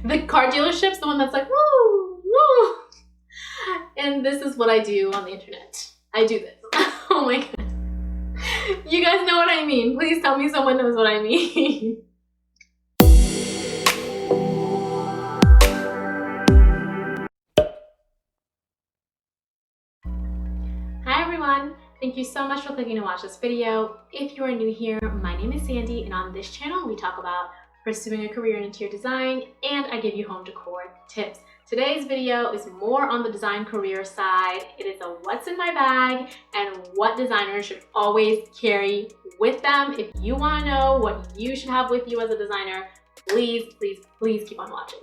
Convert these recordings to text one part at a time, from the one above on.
The car dealership's the one that's like, woo, woo. And this is what I do on the internet. I do this. Oh my god. You guys know what I mean. Please tell me someone knows what I mean. Hi everyone. Thank you so much for clicking to watch this video. If you are new here, my name is Sandy, and on this channel we talk about pursuing a career in interior design, and I give you home decor tips. Today's video is more on the design career side. It is a what's in my bag and what designers should always carry with them. If you want to know what you should have with you as a designer, please, please, please keep on watching.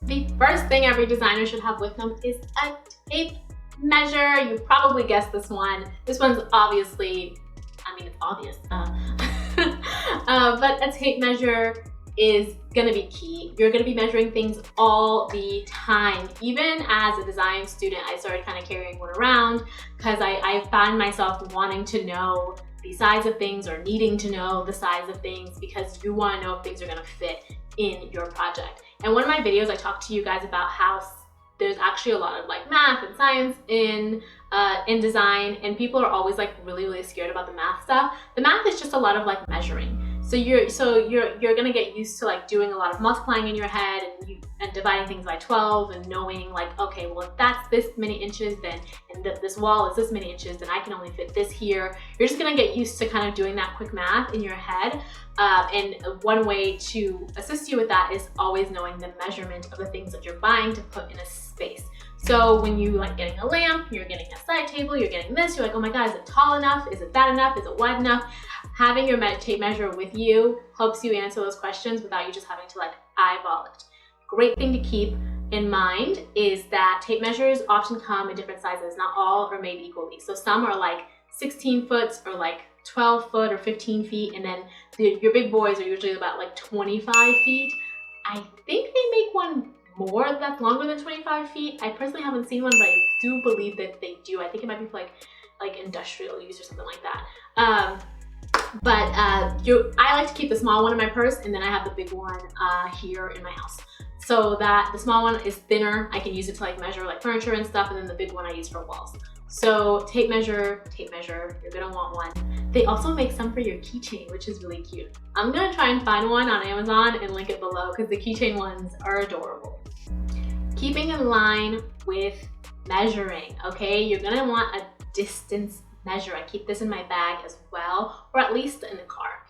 The first thing every designer should have with them is a tape measure. You probably guessed this one. This one's obviously, I mean, it's obvious. But a tape measure is gonna be key. You're gonna be measuring things all the time. Even as a design student, I started kind of carrying one around because I found myself wanting to know the size of things or needing to know the size of things because you want to know if things are gonna fit in your project. And one of my videos, I talked to you guys about how there's actually a lot of like math and science in design, and people are always like really scared about the math stuff. The math is just a lot of like measuring. So you're gonna get used to like doing a lot of multiplying in your head and dividing things by 12 and knowing like, okay, well if that's this many inches then, and this wall is this many inches, then I can only fit this here. You're just gonna get used to kind of doing that quick math in your head. And one way to assist you with that is always knowing the measurement of the things that you're buying to put in a space. So when you like getting a lamp, you're getting a side table, you're getting this, you're like, oh my god, is it tall enough? Is it that enough? Is it wide enough? Having your tape measure with you helps you answer those questions without you just having to like eyeball it. Great thing to keep in mind is that tape measures often come in different sizes. Not all are made equally. So some are like 16 foot or like 12 foot or 15 feet, and then your big boys are usually about like 25 feet. I think they make one more that's longer than 25 feet. I personally haven't seen one, but I do believe that they do. I think it might be for like industrial use or something like that. I like to keep the small one in my purse, and then I have the big one here in my house. So that the small one is thinner. I can use it to like measure like furniture and stuff, and then the big one I use for walls. So tape measure, you're gonna want one. They also make some for your keychain, which is really cute. I'm gonna try and find one on Amazon and link it below because the keychain ones are adorable. Keeping in line with measuring, okay? You're gonna want a distance measure. I keep this in my bag as well, or at least in the car.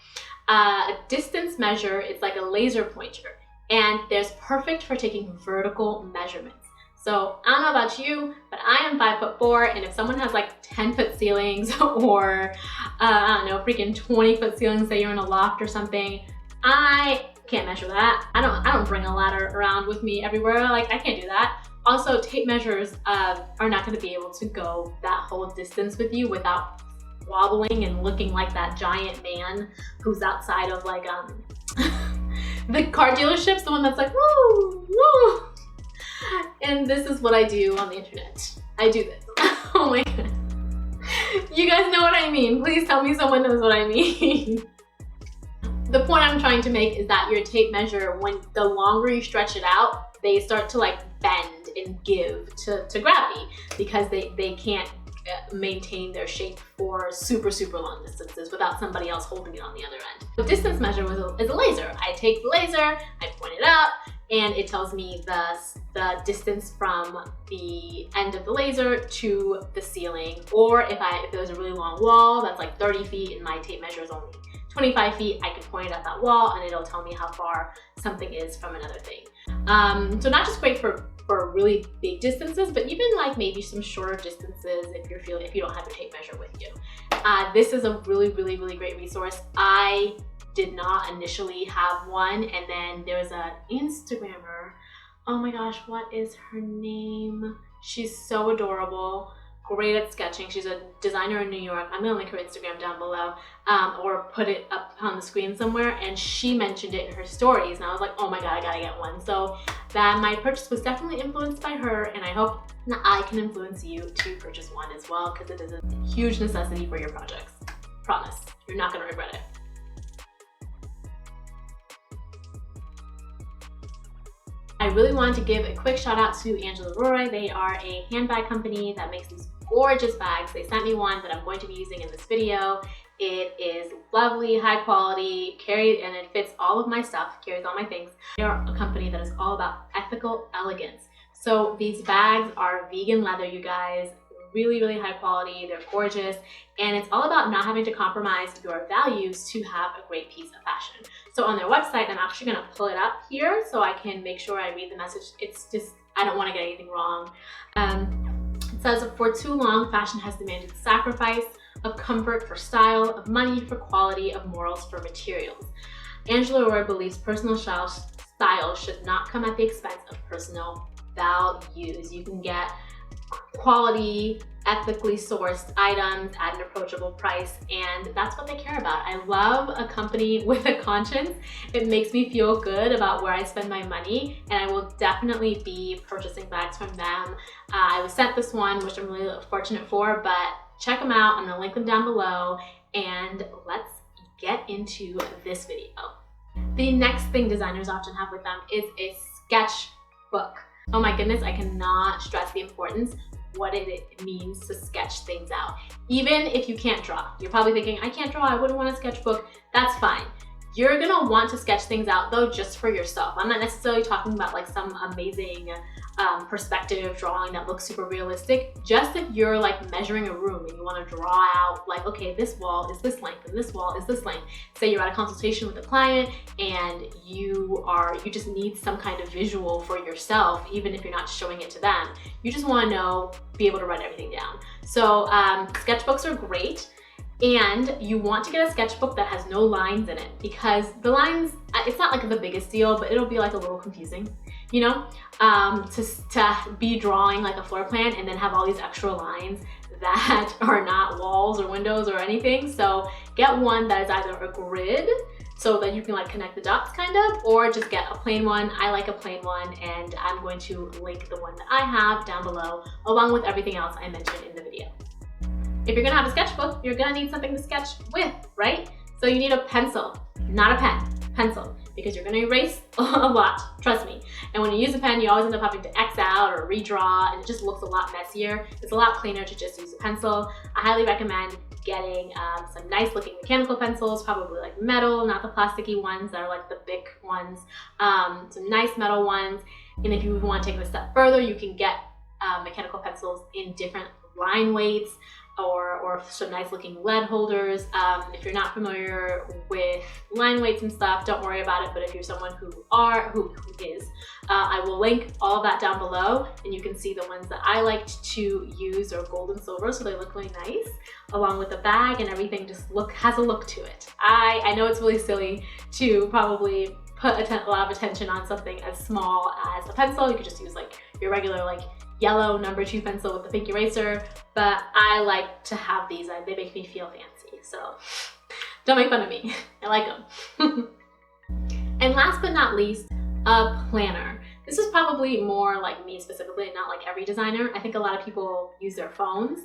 A distance measure is like a laser pointer, and there's perfect for taking vertical measurements. So I don't know about you, but I am 5'4", and if someone has like 10-foot ceilings or I don't know, freaking 20-foot ceilings, say you're in a loft or something, I can't measure that. I don't bring a ladder around with me everywhere. Like I can't do that. Also, tape measures are not going to be able to go that whole distance with you without wobbling and looking like that giant man who's outside of like the car dealership's the one that's like, woo, woo. And this is what I do on the internet. I do this. Oh my god. You guys know what I mean. Please tell me someone knows what I mean. The point I'm trying to make is that your tape measure, when the longer you stretch it out, they start to like bend and give to gravity because they can't maintain their shape for super long distances without somebody else holding it on the other end. The distance measure is a laser. I take the laser, I point it up, and it tells me the distance from the end of the laser to the ceiling. Or if there's a really long wall that's like 30 feet and my tape measure is only 25 feet, I can point it at that wall and it'll tell me how far something is from another thing. So not just great for really big distances, but even like maybe some shorter distances if you don't have a tape measure with you. This is a really great resource. I did not initially have one, and then there was an Instagrammer. Oh my gosh, what is her name? She's so adorable. Great at sketching. She's a designer in New York. I'm gonna link her Instagram down below, or put it up on the screen somewhere, and she mentioned it in her stories, and I was like, oh my god, I gotta get one. So that my purchase was definitely influenced by her, and I hope that I can influence you to purchase one as well, because it is a huge necessity for your projects. Promise, you're not gonna regret it. really wanted to give a quick shout out to Angela Roi. They are a handbag company that makes these gorgeous bags. They sent me one that I'm going to be using in this video. It is lovely, high quality, and it fits all of my stuff, carries all my things. They are a company that is all about ethical elegance. So these bags are vegan leather, you guys, really, really high quality, they're gorgeous, and it's all about not having to compromise your values to have a great piece of fashion. So on their website, I'm actually gonna pull it up here so I can make sure I read the message. It's just, I don't wanna get anything wrong. It says, for too long, fashion has demanded sacrifice of comfort for style, of money for quality, of morals for materials. Angela Roi believes personal style should not come at the expense of personal values. You can get quality, ethically sourced items at an approachable price, and that's what they care about. I love a company with a conscience. It makes me feel good about where I spend my money, and I will definitely be purchasing bags from them. I was sent this one, which I'm really fortunate for, but check them out. I'm gonna link them down below, and let's get into this video. The next thing designers often have with them is a sketchbook. Oh my goodness, I cannot stress the importance what it means to sketch things out. Even if you can't draw. You're probably thinking, I can't draw, I wouldn't want a sketchbook. That's fine. You're gonna want to sketch things out though, just for yourself. I'm not necessarily talking about like some amazing perspective drawing that looks super realistic. Just if you're like measuring a room and you want to draw out like, okay, this wall is this length and this wall is this length. Say you're at a consultation with a client and you just need some kind of visual for yourself, even if you're not showing it to them. You just want to be able to write everything down. So sketchbooks are great. And you want to get a sketchbook that has no lines in it, because the lines, it's not like the biggest deal, but it'll be like a little confusing, you know, to be drawing like a floor plan and then have all these extra lines that are not walls or windows or anything. So get one that is either a grid so that you can like connect the dots kind of, or just get a plain one. I like a plain one, and I'm going to link the one that I have down below along with everything else I mentioned in the video. If you're gonna have a sketchbook, you're gonna need something to sketch with, right? So you need a pencil, not a pen, pencil, because you're gonna erase a lot, trust me. And when you use a pen, you always end up having to X out or redraw, and it just looks a lot messier. It's a lot cleaner to just use a pencil. I highly recommend getting some nice looking mechanical pencils, probably like metal, not the plasticky ones that are like the big ones, some nice metal ones. And if you want to take it a step further, you can get mechanical pencils in different line weights, or some nice looking lead holders. If you're not familiar with line weights and stuff, don't worry about it, but if you're someone who is, I will link all of that down below, and you can see the ones that I liked to use are gold and silver, so they look really nice, along with the bag, and everything just has a look to it. I know it's really silly to probably put a lot of attention on something as small as a pencil. You could just use like your regular like yellow number 2 pencil with the pink eraser, but I like to have these. They make me feel fancy, so don't make fun of me. I like them. And last but not least, a planner. This is probably more like me specifically, not like every designer. I think a lot of people use their phones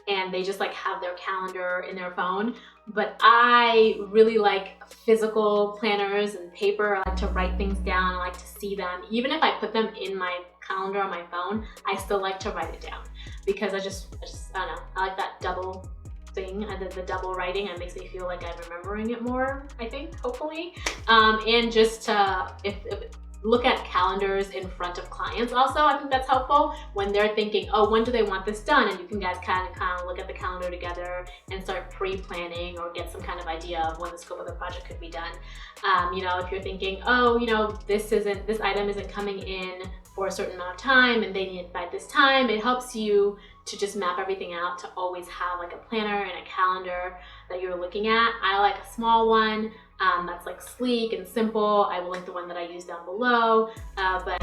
and they just like have their calendar in their phone, but I really like physical planners and paper. I like to write things down. I like to see them. Even if I put them in my calendar on my phone, I still like to write it down, because I don't know, I like that double thing. I did the double writing. It makes me feel like I'm remembering it more, I think, hopefully. And just if look at calendars in front of clients also. I think that's helpful when they're thinking, oh, when do they want this done? And you can guys kind of look at the calendar together and start pre-planning or get some kind of idea of when the scope of the project could be done. You know, if you're thinking, oh, you know, this item isn't coming in for a certain amount of time and they need it by this time, it helps you to just map everything out, to always have like a planner and a calendar that you're looking at. I like a small one that's like sleek and simple. I will link the one that I use down below, but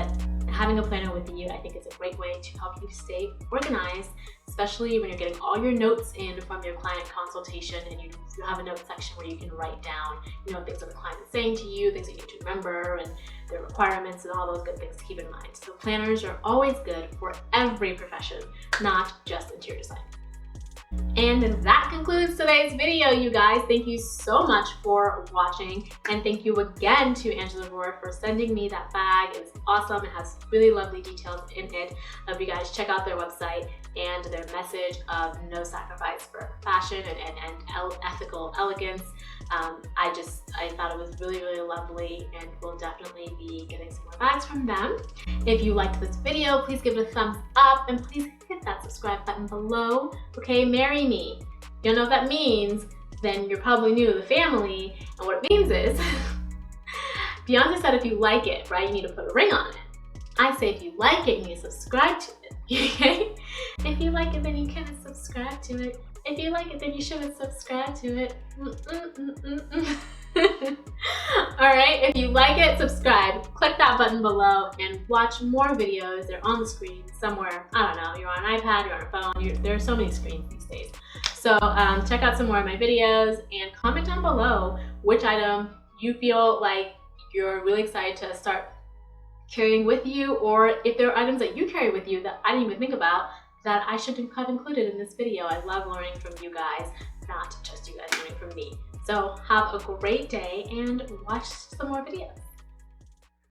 having a planner with you, I think, is a great way to help you stay organized, especially when you're getting all your notes in from your client consultation, and you have a note section where you can write down, you know, things that the client is saying to you, things that you need to remember, and their requirements and all those good things to keep in mind. So planners are always good for every profession, not just interior design. And that concludes today's video, you guys. Thank you so much for watching, and thank you again to Angela Roi for sending me that bag. It was awesome. It has really lovely details in it. I hope you guys check out their website and their message of no sacrifice for fashion and ethical elegance. I thought it was really, really lovely, and we'll definitely be getting some more bags from them. If you liked this video, please give it a thumbs up, and please hit that subscribe button below. Okay, marry me. You know what that means? Then you're probably new to the family, and what it means is, Beyonce said if you like it, right, you need to put a ring on it. I say if you like it, you need to subscribe to it, okay? If you like it, then you can subscribe to it. If you like it, then you should subscribe to it. Alright, if you like it, subscribe. Click that button below and watch more videos. They're on the screen somewhere. I don't know, you're on an iPad, you're on a phone. There are so many screens these days. So check out some more of my videos and comment down below which item you feel like you're really excited to start carrying with you, or if there are items that you carry with you that I didn't even think about that I should have included in this video. I love learning from you guys, not just you guys learning from me. So have a great day and watch some more videos.